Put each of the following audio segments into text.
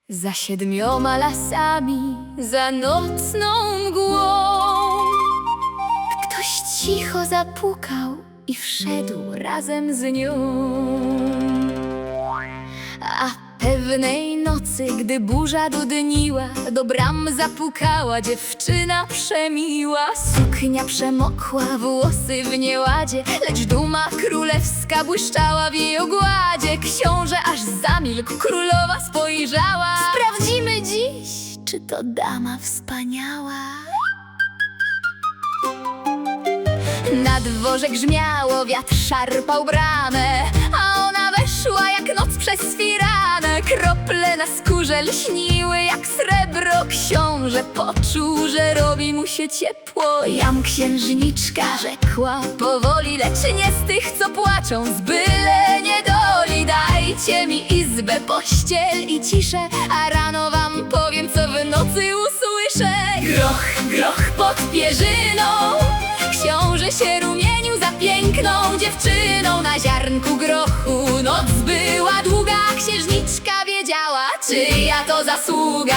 Za 7 lasami, za nocną mgłą ktoś cicho zapukał i wszedł razem z nią. A pewnej nocy, gdy burza dudniła, do bram zapukała dziewczyna przemiła. Suknia przemokła, włosy w nieładzie, lecz duma królewska błyszczała w jej ogładzie. Książę aż zamilkł, królowa spojrzała. Sprawdzimy dziś, czy to dama wspaniała. Na dworze grzmiało, wiatr szarpał bramę, a ona weszła jak noc przez firanę. Krople na skórze lśniły jak srebro. Książę poczuł, że robi mu się ciepło. Jam, księżniczka, rzekła powoli, lecz nie z tych, co płaczą z byle niedoli. Dajcie mi izbę, pościel i ciszę, a rano wam powiem, co w nocy usłyszę. Groch, groch pod pierzyną, książę się rumienił za piękną dziewczyną. Na ziarnku grochu noc była długa, księżniczka wiedziała, czyja to zasługa.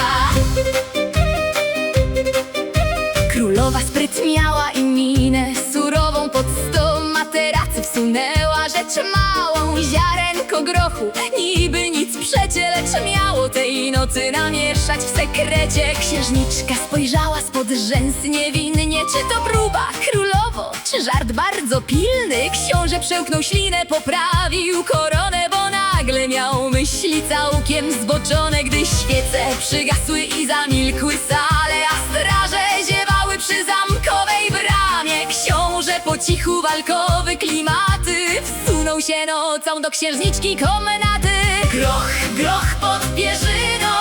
Królowa spryt miała i minę surową, pod sto materacy wsunęła rzecz małą. Ziarenko grochu, niby nic przecie, lecz miało tej nocy namieszać w sekrecie. Księżniczka spojrzała spod rzęs niewinnie, czy to próba, królowo, czy żart bardzo pilny? Książę przełknął ślinę, poprawił koronę, bo nagle miał myśli całkiem zboczone. Gdy świece przygasły i zamilkły sale, a straże ziewały przy zamkowej bramie, książę po cichu walkowy klimaty wsunął się nocą do księżniczki komnaty. Groch, groch pod pierzyną,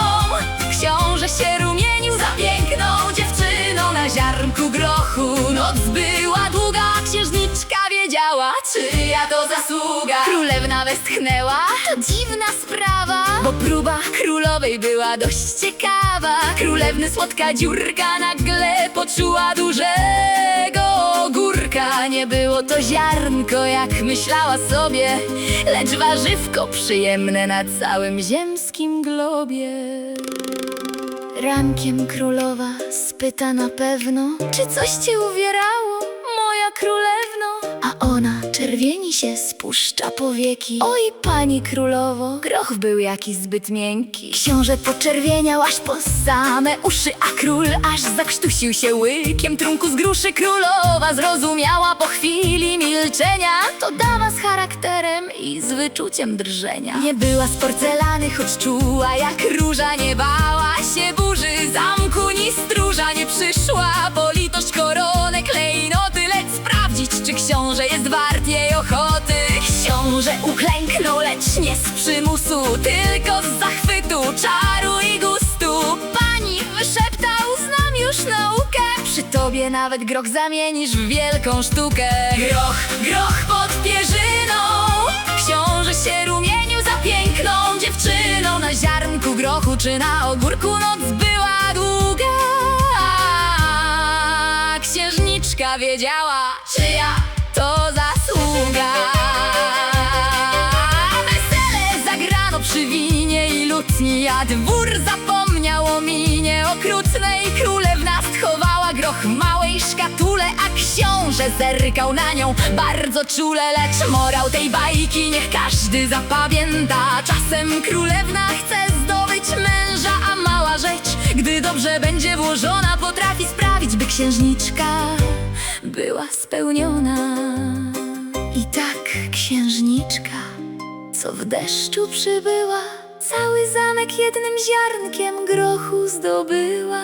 książę się rumienił za piękną dziewczyną. Na ziarnku grochu noc była długa, księżniczka wiedziała, czyja to zasługa. Królewna westchnęła, to dziwna sprawa, bo próba królowej była dość ciekawa. Królewny słodka dziurka nagle poczuła dużego ogórka. Nie było to ziarnko, jak myślała sobie, lecz warzywko przyjemne na całym ziemskim globie. Rankiem królowa spyta na pewno, czy coś cię uwierało, moja królewno? A ona czerwieni się, spuszcza powieki. Oj, pani królowo, groch był jakiś zbyt miękki. Książę poczerwieniał aż po same uszy, a król aż zakrztusił się łykiem trunku z gruszy. Królowa zrozumiała po chwili milczenia, to dama z charakterem i z wyczuciem drżenia. Nie była z porcelany, choć czuła jak róża, nie bała się burzy zamku, ni stróża. Nie przyszła po litość, koronę, klejnoty, lecz sprawdzić, czy książę jest wart jej ochoty. Książę uklęknął, lecz nie z przymusu, tylko z zachwytu, czaru i gustu. Pani wyszeptał, znam już naukę, przy tobie nawet groch zamienisz w wielką sztukę. Groch, groch pod pierzyną, książę się rumienił za piękną dziewczyną. Na ziarnku grochu czy na ogórku noc była długa, księżniczka wiedziała, czyja to zasługa. Wesele zagrano przy winie i lutni, a dwór zapomniał o minie okrutnej. Królewna schowała groch w małej szkatule, a książę zerkał na nią bardzo czule. Lecz morał tej bajki niech każdy zapamięta, czasem królewna chce zdobyć męża, a mała rzecz, gdy dobrze będzie włożona, potrafi sprawić, by księżniczka była spełniona. I tak księżniczka, co w deszczu przybyła, cały zamek jednym ziarnkiem grochu zdobyła.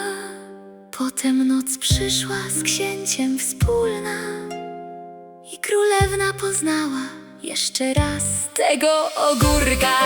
Potem noc przyszła z księciem wspólna i królewna poznała jeszcze raz tego ogórka.